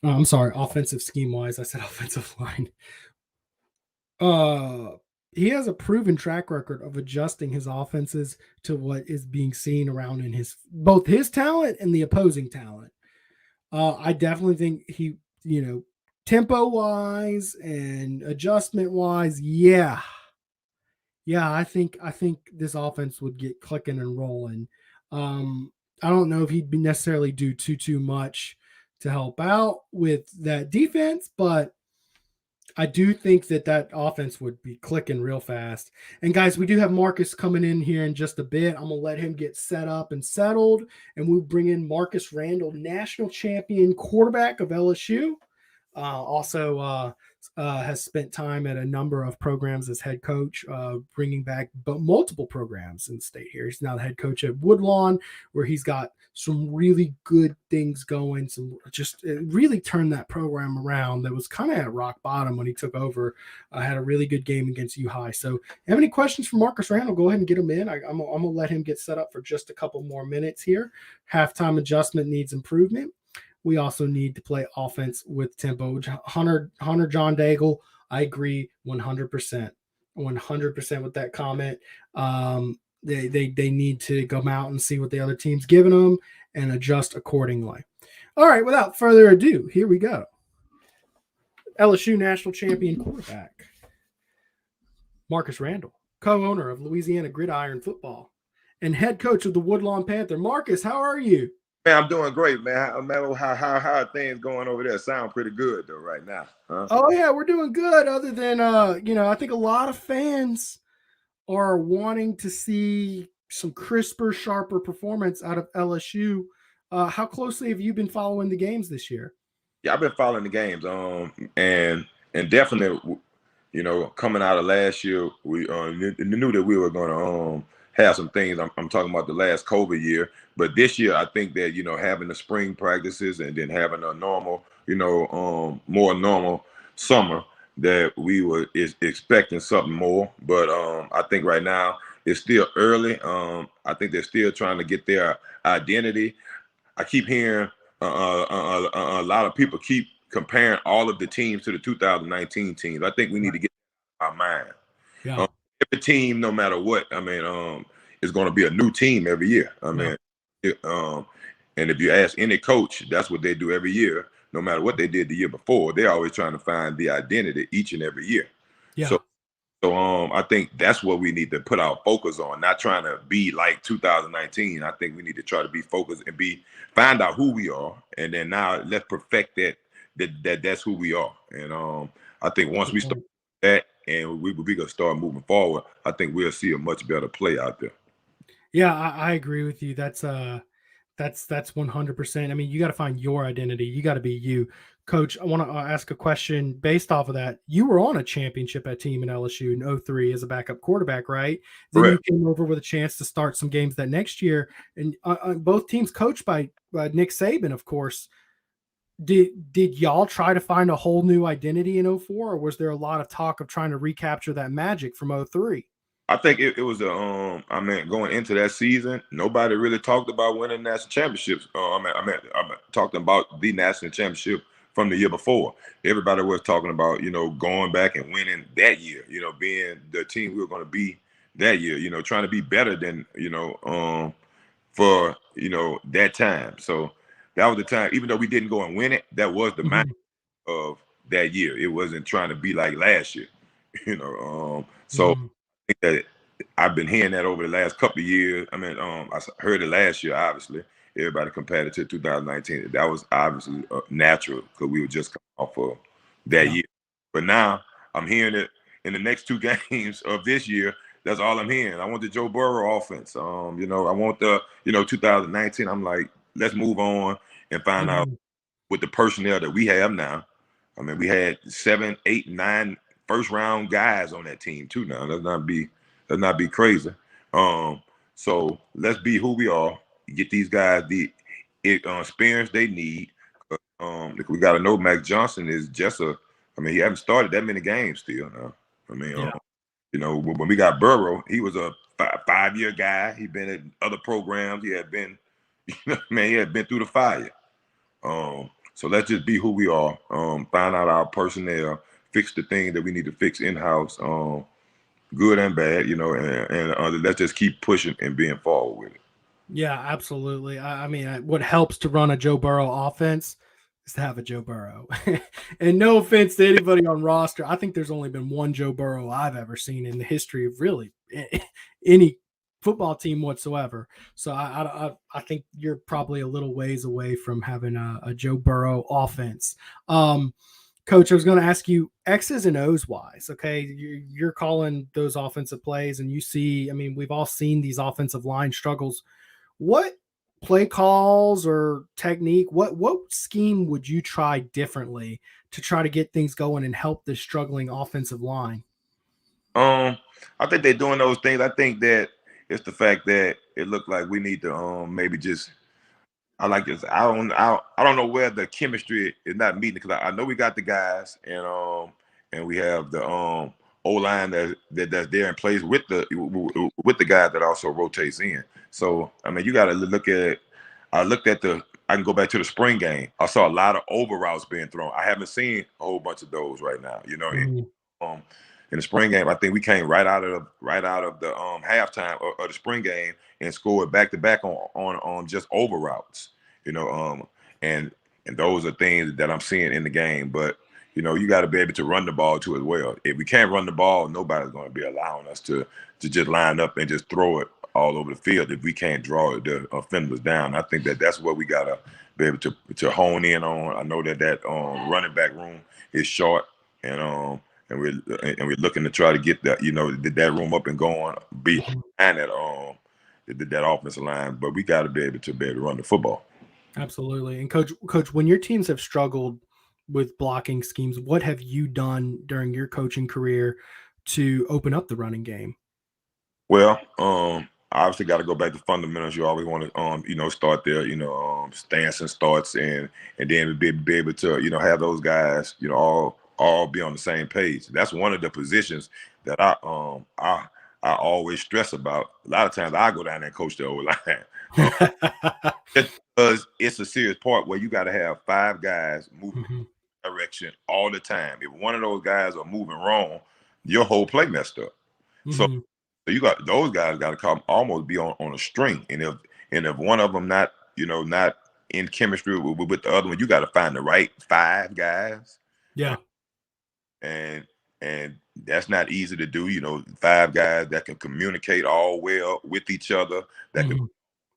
I'm sorry, offensive scheme wise. I said offensive line. He has a proven track record of adjusting his offenses to what is being seen around in both his talent and the opposing talent. I definitely think he, tempo wise and adjustment wise, yeah, I think this offense would get clicking and rolling. I don't know if he'd necessarily do too much to help out with that defense, but I do think that offense would be clicking real fast. And guys, we do have Marcus coming in here in just a bit. I'm going to let him get set up and settled. And we'll bring in Marcus Randall, national champion quarterback of LSU. Also has spent time at a number of programs as head coach, bringing back multiple programs in the state here. He's now the head coach at Woodlawn, where he's got some really good things going. Really turned that program around that was kind of at rock bottom when he took over. Had a really good game against U High. So, have any questions for Marcus Randall? Go ahead and get him in. I'm gonna let him get set up for just a couple more minutes here. Halftime adjustment needs improvement. We also need to play offense with tempo. Hunter John Daigle, I agree 100%. 100% with that comment. They need to come out and see what the other team's giving them and adjust accordingly. All right, without further ado, here we go. LSU national champion quarterback Marcus Randall, co-owner of Louisiana Gridiron Football and head coach of the Woodlawn Panther. Marcus, how are you? Man, I'm doing great, man. How are things going over there? Sound pretty good though right now, huh? Oh yeah, we're doing good. Other than I think a lot of fans are wanting to see some crisper, sharper performance out of LSU. How closely have you been following the games this year? Yeah, I've been following the games. And definitely, coming out of last year, we knew that we were going to have some things. I'm talking about the last COVID year, but this year I think that having the spring practices and then having a normal, more normal summer, that we were expecting something more. But I think right now it's still early. I think they're still trying to get their identity. I keep hearing a lot of people keep comparing all of the teams to the 2019 teams. I think we need to get our mind. Yeah. Every team, no matter what, is going to be a new team every year. And if you ask any coach, that's what they do every year. No matter what they did the year before, they're always trying to find the identity each and every year. Yeah. So I think that's what we need to put our focus on, not trying to be like 2019. I think we need to try to be focused and find out who we are, and then now let's perfect that's who we are. And I think once we start that and we gonna start moving forward, I think we'll see a much better play out there. Yeah, I agree with you. That's 100%. I mean, you got to find your identity. You got to be you. Coach, I want to ask a question based off of that. You were on a championship team in LSU in 2003 as a backup quarterback, right? Then Correct. You came over with a chance to start some games that next year, and both teams coached by Nick Saban, of course. Did y'all try to find a whole new identity in 2004, or was there a lot of talk of trying to recapture that magic from 2003? I think it was going into that season, nobody really talked about winning national championships. Talking about the national championship from the year before. Everybody was talking about, going back and winning that year, being the team we were going to be that year, trying to be better than, for, that time. So that was the time, even though we didn't go and win it, that was the mind of that year. It wasn't trying to be like last year, so I think that I've been hearing that over the last couple of years. I mean, I heard it last year, obviously. Everybody compared it to 2019. That was obviously natural because we were just coming off of that year. But now I'm hearing it in the next two games of this year. That's all I'm hearing. I want the Joe Burrow offense. I want the, 2019. I'm like, let's move on and find out with the personnel that we have now. I mean, we had 7, 8, 9 first round guys on that team too. Now let's not be crazy. So let's be who we are. Get these guys the experience they need. We got to know Mac Johnson is just he hasn't started that many games still now. I mean, when we got Burrow, he was a 5-year guy. He'd been at other programs. He had been, he had been through the fire. So let's just be who we are. Find out our personnel, fix the things that we need to fix in-house, good and bad, and let's just keep pushing and being forward with it. Yeah, absolutely. I mean, what helps to run a Joe Burrow offense is to have a Joe Burrow. And no offense to anybody on roster, I think there's only been one Joe Burrow I've ever seen in the history of really any football team whatsoever. So I think you're probably a little ways away from having a Joe Burrow offense. Coach, I was going to ask you X's and O's wise. Okay, you're calling those offensive plays, and you see, I mean, we've all seen these offensive line struggles. What play calls or technique, what scheme would you try differently to try to get things going and help this struggling offensive line? I think they're doing those things. I think that it's the fact that it looked like we need to maybe just. I like this. I don't know where the chemistry is not meeting because I know we got the guys and we have the O-line that's there in place with the guys that also rotates in. So I mean, you got to look at. I can go back to the spring game. I saw a lot of over routes being thrown. I haven't seen a whole bunch of those right now. In the spring game, I think we came right out of the halftime of the spring game and scored back to back on just over routes. And those are things that I'm seeing in the game. But you got to be able to run the ball too as well. If we can't run the ball, nobody's going to be allowing us to just line up and just throw it all over the field if we can't draw the offenders down. I think that's what we got to be able to hone in on. I know that running back room is short, and we're looking to try to get that that room up and going behind that offensive line. But we got to be able to run the football. Absolutely. And coach, when your teams have struggled with blocking schemes, what have you done during your coaching career to open up the running game? Well, obviously got to go back to fundamentals. You always want to start there, stance and starts, and then be able to have those guys all be on the same page. That's one of the positions that I always stress about. A lot of times I go down there and coach the O-line. Because it's a serious part where you got to have 5 guys moving direction all the time. If one of those guys are moving wrong, your whole play messed up. So you got those guys got to come almost be on a string. And if one of them not in chemistry with the other one, you got to find the right 5 guys. Yeah. And that's not easy to do. 5 guys that can communicate all well with each other, that can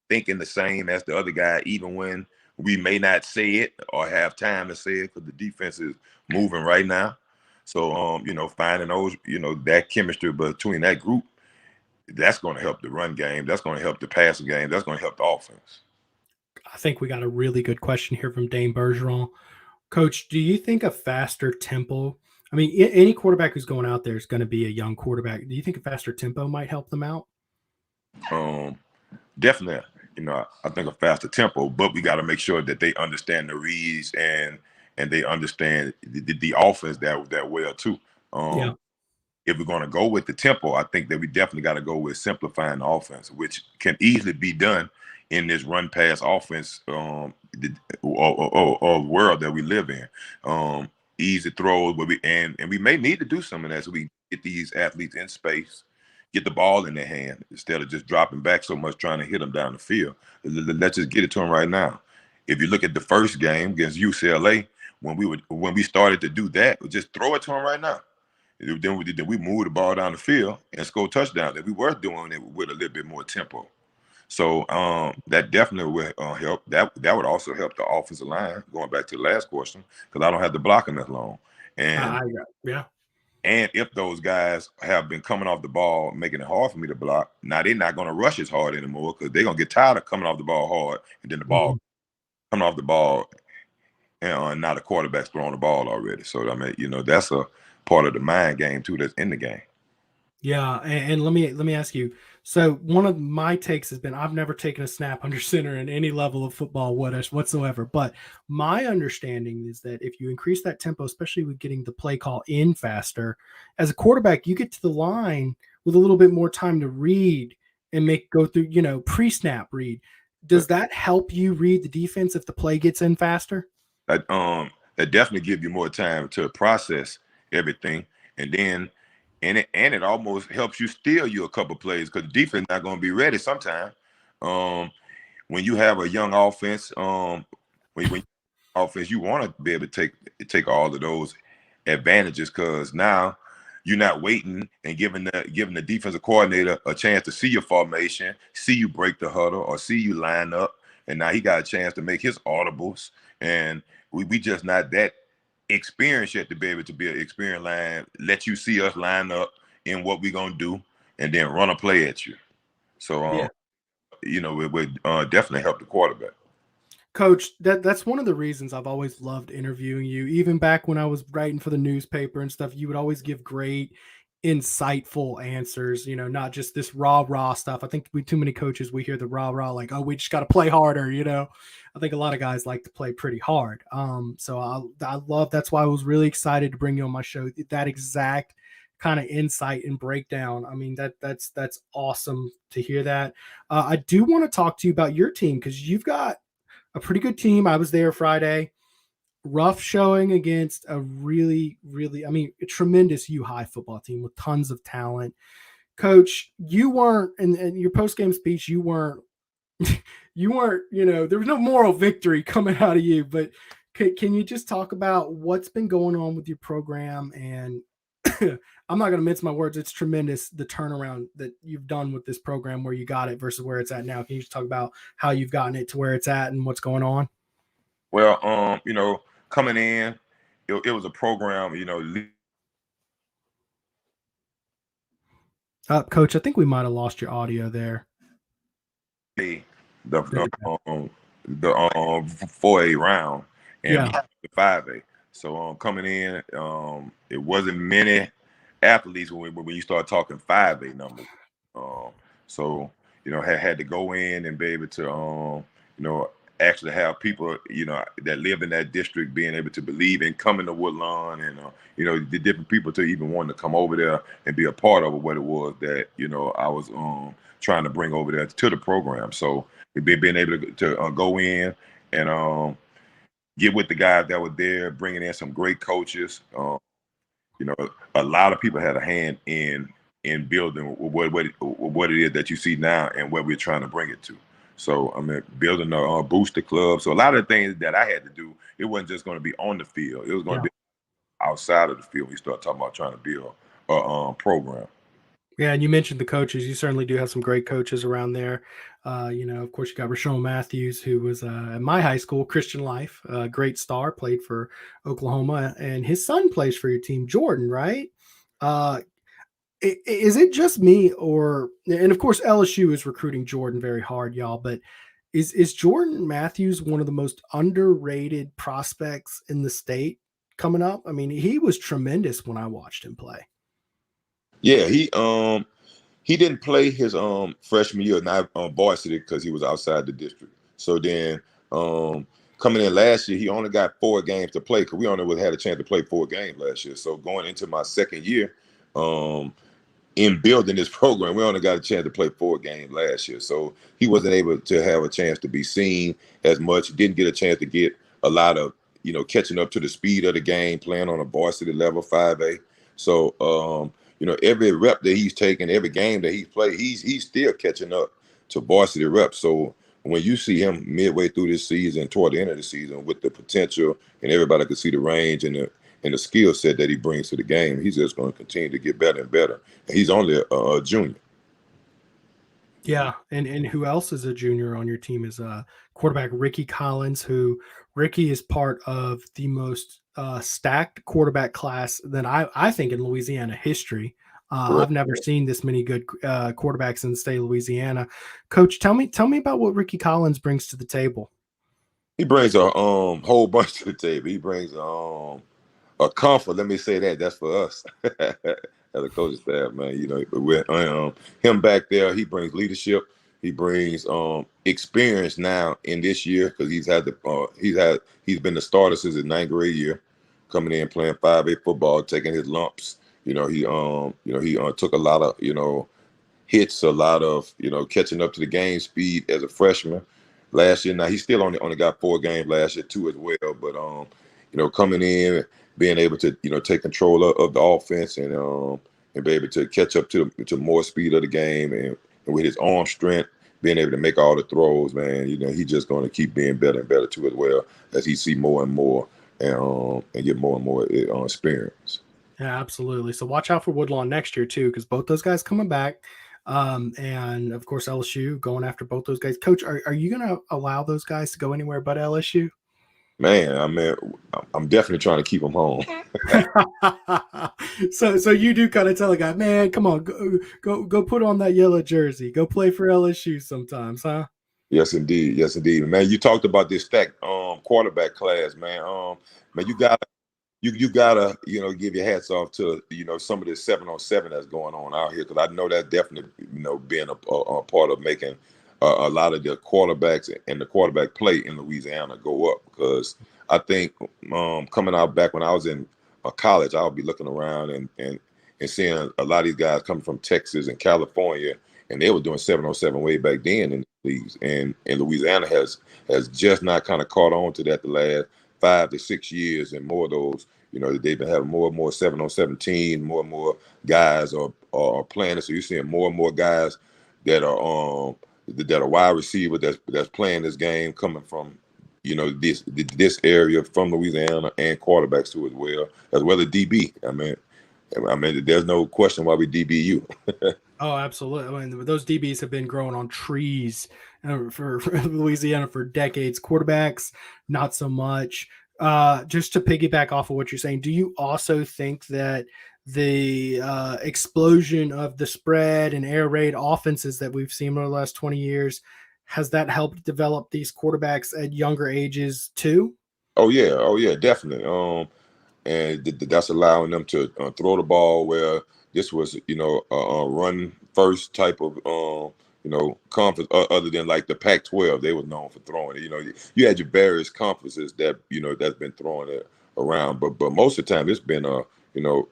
thinking the same as the other guy, even when we may not say it or have time to say it because the defense is moving right now. So, finding those, that chemistry between that group, that's going to help the run game. That's going to help the passing game. That's going to help the offense. I think we got a really good question here from Dane Bergeron. Coach, do you think a faster tempo? I mean, any quarterback who's going out there is going to be a young quarterback. Do you think a faster tempo might help them out? Definitely. I think a faster tempo, but we got to make sure that they understand the reads and they understand the offense that well too. If we're going to go with the tempo, I think that we definitely got to go with simplifying the offense, which can easily be done in this run pass offense or world that we live in. Easy throws, but we may need to do some of that so we get these athletes in space, get the ball in their hand instead of just dropping back so much trying to hit them down the field. Let's just get it to them right now. If you look at the first game against UCLA, when we started to do that, just throw it to them right now. Then we moved the ball down the field and score touchdowns. That we were doing it with a little bit more tempo. So that definitely would help. That would also help the offensive line. Going back to the last question, because I don't have to block them as long. And yeah. And if those guys have been coming off the ball, making it hard for me to block, now they're not going to rush as hard anymore because they're going to get tired of coming off the ball hard, and then the ball coming off the ball, and now the quarterback's throwing the ball already. So I mean, that's a part of the mind game too that's in the game. Yeah, and let me ask you. So one of my takes has been I've never taken a snap under center in any level of football whatsoever. But my understanding is that if you increase that tempo, especially with getting the play call in faster, as a quarterback, you get to the line with a little bit more time to read and go through, pre-snap read. Does that help you read the defense if the play gets in faster? That definitely give you more time to process everything, and then it almost helps you steal you a couple plays because the defense not going to be ready sometime. When you have a young offense, when offense, you want to be able to take all of those advantages because now you're not waiting and giving the defensive coordinator a chance to see your formation, see you break the huddle, or see you line up, and now he got a chance to make his audibles, and we just not that experience yet to be able to be an experienced line, let you see us line up in what we're gonna do, and then run a play at you. So it would definitely help the quarterback. Coach, that's one of the reasons I've always loved interviewing you. Even back when I was writing for the newspaper and stuff, you would always give great, insightful answers, not just this rah stuff. I think too many coaches, we hear the rah like, oh, we just got to play harder. I think a lot of guys like to play pretty hard. So I love, that's why I was really excited to bring you on my show. That exact kind of insight and breakdown. I mean, that's awesome to hear that. I do want to talk to you about your team because you've got a pretty good team. I was there Friday. Rough showing against a really, really, a tremendous U High football team with tons of talent. Coach, you weren't in your post-game speech, you weren't, there was no moral victory coming out of you, but can you just talk about what's been going on with your program? And I'm not going to mince my words. It's tremendous, the turnaround that you've done with this program, where you got it versus where it's at now. Can you just talk about how you've gotten it to where it's at and what's going on? Well, coming in, it was a program, Coach, I think we might have lost your audio there. The 4A round and the 5A. So coming in, it wasn't many athletes when you start talking 5A numbers. So had to go in and be able to actually have people that live in that district being able to believe in coming to Woodlawn, and the different people to even want to come over there and be a part of what it was that I was trying to bring over there to the program. So being able to go in and get with the guys that were there, bringing in some great coaches. A lot of people had a hand in building what it is that you see now and where we're trying to bring it to. So building a booster club. So a lot of the things that I had to do, it wasn't just going to be on the field. It was going to be outside of the field. We start talking about trying to build a program. Yeah, and you mentioned the coaches. You certainly do have some great coaches around there. Of course, you got Rashawn Matthews, who was at my high school, Christian Life, great star, played for Oklahoma, and his son plays for your team, Jordan, right? Is it just me, and of course LSU is recruiting Jordan very hard, y'all, but is Jordan Matthews one of the most underrated prospects in the state coming up? I mean, he was tremendous when I watched him play. Yeah, he didn't play his freshman year, not varsity, because he was outside the district. So then coming in last year, he only got 4 games to play because we only had a chance to play 4 games last year. So going into my second year, in building this program, we only got a chance to play 4 games last year. So he wasn't able to have a chance to be seen as much. Didn't get a chance to get a lot of, catching up to the speed of the game, playing on a varsity level 5A. So, every rep that he's taken, every game that he's played, he's still catching up to varsity reps. So when you see him midway through this season, toward the end of the season, with the potential, and everybody can see the range and the skill set that he brings to the game, he's just going to continue to get better and better. And he's only a junior. Yeah, and who else is a junior on your team is quarterback Ricky Collins, who Ricky is part of the most stacked quarterback class that I think in Louisiana history. I've never seen this many good quarterbacks in the state of Louisiana. Coach, tell me about what Ricky Collins brings to the table. He brings a whole bunch to the table. He brings a comfort. Let me say that. That's for us as a coaching staff, man. With him back there, he brings leadership. He brings experience now in this year because he's been the starter since his 9th grade year, coming in playing 5A football, taking his lumps. He took a lot of hits, a lot of catching up to the game speed as a freshman last year. Now he still only got 4 games last year, 2 as well. But coming in, being able to take control of the offense and be able to catch up to more speed of the game and with his arm strength, being able to make all the throws, man. He's just going to keep being better and better too as well as he see more and more and get more and more experience. Yeah, absolutely. So watch out for Woodlawn next year too, because both those guys coming back. And of course LSU going after both those guys. Coach, are you going to allow those guys to go anywhere but LSU? Man, I'm definitely trying to keep them home. So you do kind of tell a guy, man, come on, go put on that yellow jersey, go play for LSU sometimes, huh? Yes, indeed. Yes, indeed. Man, you talked about this stacked quarterback class, man. Man, you gotta give your hats off to some of this 7-on-7 that's going on out here, because I know that definitely being a part of making a lot of the quarterbacks and the quarterback play in Louisiana go up. Because I think coming out back when I was in college, I'll be looking around and seeing a lot of these guys coming from Texas and California, and they were doing 7-on-7 way back then in the leagues. And Louisiana has just not kind of caught on to that the last 5 to 6 years, and more of those. They've been having more and more 7-on-7 teams, more and more guys are playing it. So you're seeing more and more guys that are wide receiver that's playing this game, coming from this area from Louisiana, and quarterbacks too as well as DB. I mean, there's no question why we DBU. Oh, absolutely. I mean, those DBs have been growing on trees for Louisiana for decades. Quarterbacks, not so much. Just to piggyback off of what you're saying, do you also think that the explosion of the spread and air raid offenses that we've seen over the last 20 years, has that helped develop these quarterbacks at younger ages too? Oh yeah, definitely. And that's allowing them to throw the ball, where this was a run first type of conference, other than like the Pac-12. They were known for throwing it. You had your various conferences that that's been throwing it around, but most of the time it's been a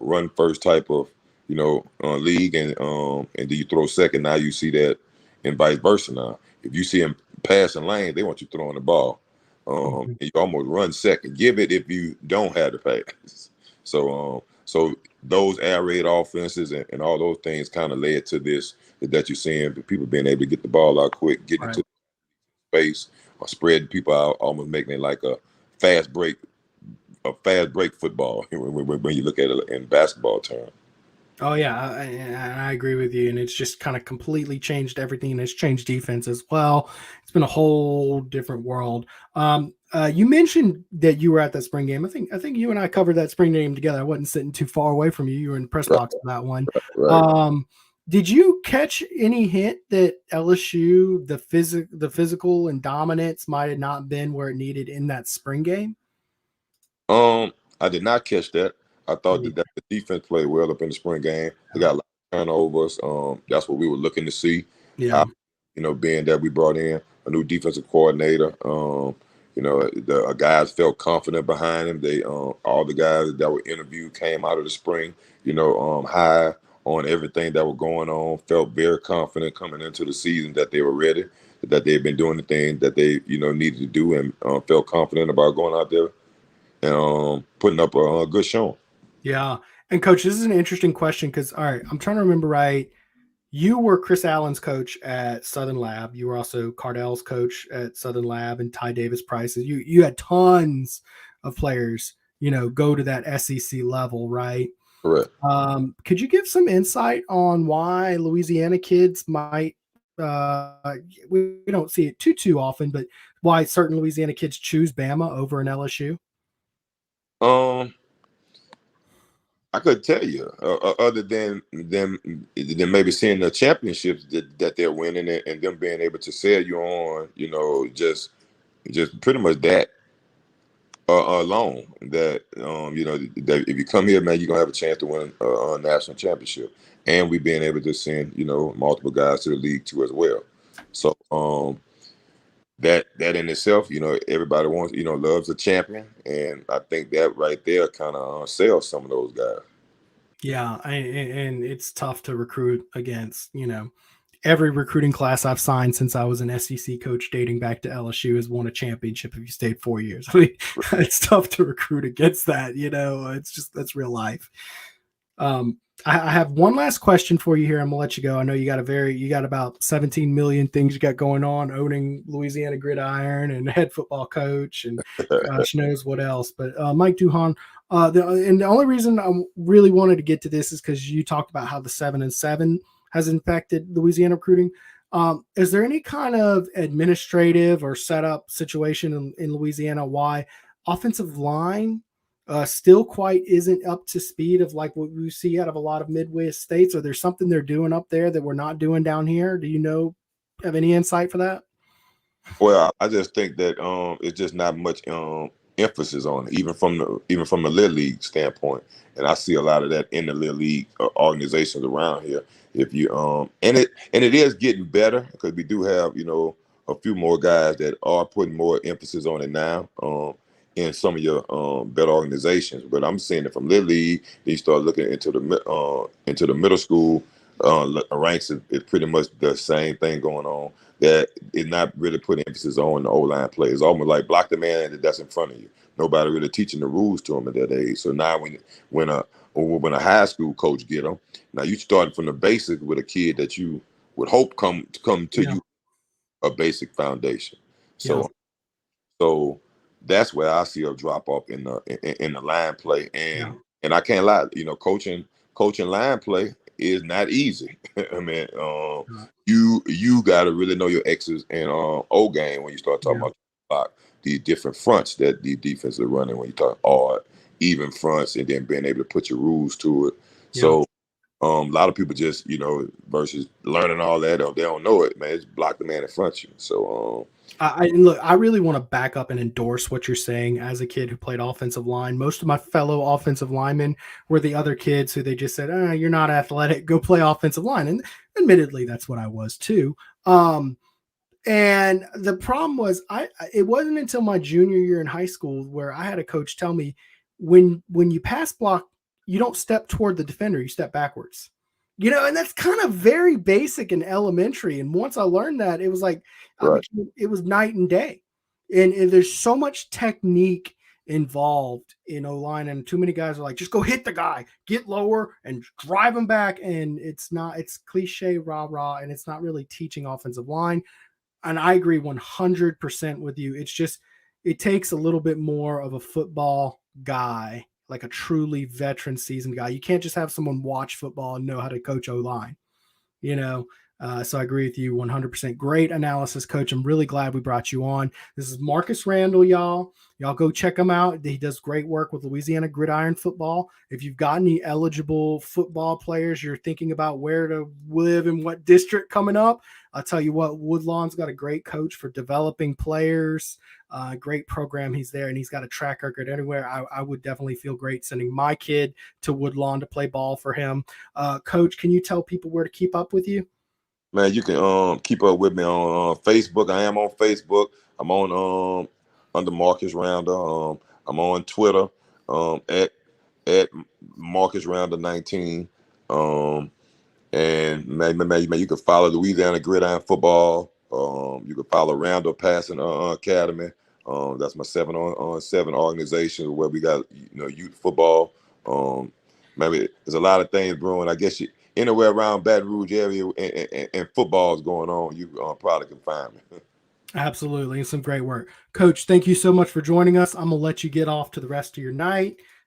run first type of league, and then you throw second. Now you see that, and vice versa. Now if you see them passing lane, they want you throwing the ball. And you almost run second. Give it if you don't have the pass. So those air raid offenses and all those things kind of led to this, that you're seeing people being able to get the ball out quick, get into space, or spread people out, almost making it like a fast break football when you look at it in basketball terms. Oh yeah, I agree with you, and it's just kind of completely changed everything, and it's changed defense as well. It's been a whole different world. You mentioned that you were at that spring game. I think you and I covered that spring game together. I wasn't sitting too far away from you. You were in the press box for that one. Right. Did you catch any hint that LSU, the physical and dominance might have not been where it needed in that spring game? I did not catch that. I thought that the defense played well up in the spring game. They got a lot of turnovers. That's what we were looking to see. Yeah. Being that we brought in a new defensive coordinator, the guys felt confident behind him. They all the guys that were interviewed came out of the spring, high on everything that was going on. Felt very confident coming into the season that they were ready, that they've been doing the things that they needed to do, and felt confident about going out there and putting up a good showing. Yeah. And coach, this is an interesting question because, all right, I'm trying to remember right. You were Chris Allen's coach at Southern Lab. You were also Cardell's coach at Southern Lab and Ty Davis Price. You had tons of players, go to that SEC level, right? Correct. Could you give some insight on why Louisiana kids might we don't see it too often, but why certain Louisiana kids choose Bama over an LSU? I could tell you, other than them, maybe seeing the championships that they're winning, and them being able to sell you on, just pretty much that alone. That that if you come here, man, you're gonna have a chance to win a national championship, and we being able to send multiple guys to the league too as well. So that in itself, everybody wants, loves a champion, and I think that right there kind of sells some of those guys. Yeah, and it's tough to recruit against, every recruiting class I've signed since I was an SEC coach dating back to LSU has won a championship if you stayed 4 years. I mean, it's tough to recruit against that, it's just, that's real life. I have one last question for you here. I'm gonna let you go. I know you got about 17 million things you got going on, owning Louisiana Gridiron and head football coach and gosh knows what else. But Mike Duhon, the only reason I really wanted to get to this is because you talked about how the 7-7 has infected Louisiana recruiting. Is there any kind of administrative or setup situation in Louisiana why offensive line still quite isn't up to speed of like what we see out of a lot of Midwest states? Or there's something they're doing up there that we're not doing down here? Do you have any insight for that? Well, I just think that it's just not much emphasis on it, even from the Little League standpoint. And I see a lot of that in the Little League organizations around here. If you and it is getting better because we do have a few more guys that are putting more emphasis on it now. In some of your better organizations, but I'm seeing it from Little League. They start looking into the middle school ranks. It's pretty much the same thing going on. That is not really putting emphasis on the O-line play. It's almost like block the man that's in front of you. Nobody really teaching the rules to them at that age. So now when a high school coach get them, now you starting from the basics with a kid that you would hope come to you a basic foundation. So that's where I see a drop off in the line play, and I can't lie, coaching line play is not easy. I mean, you got to really know your X's and O game when you start talking about the different fronts that the defense are running. When you talk odd, even fronts, and then being able to put your rules to it. So a lot of people just versus learning all that, they don't know it, man. It's block the man in front of you. So I really want to back up and endorse what you're saying. As a kid who played offensive line, most of my fellow offensive linemen were the other kids who they just said, you're not athletic, go play offensive line. And admittedly, that's what I was too. And the problem was it wasn't until my junior year in high school where I had a coach tell me, when you pass block, you don't step toward the defender, you step backwards. And that's kind of very basic and elementary. And once I learned that, it was like, it was night and day. And there's so much technique involved in O-line, and too many guys are like, just go hit the guy, get lower and drive him back. And it's cliche, rah, and it's not really teaching offensive line. And I agree 100% with you. It's just, it takes a little bit more of a football guy, like a truly veteran seasoned guy. You can't just have someone watch football and know how to coach O-line, so I agree with you 100%. Great analysis, Coach. I'm really glad we brought you on. This is Marcus Randall, y'all. Y'all go check him out. He does great work with Louisiana Gridiron football. If you've got any eligible football players you're thinking about where to live in what district coming up, I'll tell you what, Woodlawn's got a great coach for developing players. Great program. He's there, and he's got a track record anywhere. I would definitely feel great sending my kid to Woodlawn to play ball for him. Coach, can you tell people where to keep up with you? Man, you can keep up with me on Facebook. I am on Facebook. I'm on under Marcus Randall. I'm on Twitter at Marcus Randall 19. And maybe you can follow Louisiana Gridiron Football. You can follow Randall Passing Academy. That's my 7-on-7 organization where we got youth football. Maybe there's a lot of things brewing. I guess anywhere around Baton Rouge area and football is going on, you probably can find me. Absolutely. Some great work. Coach, thank you so much for joining us. I'm going to let you get off to the rest of your night.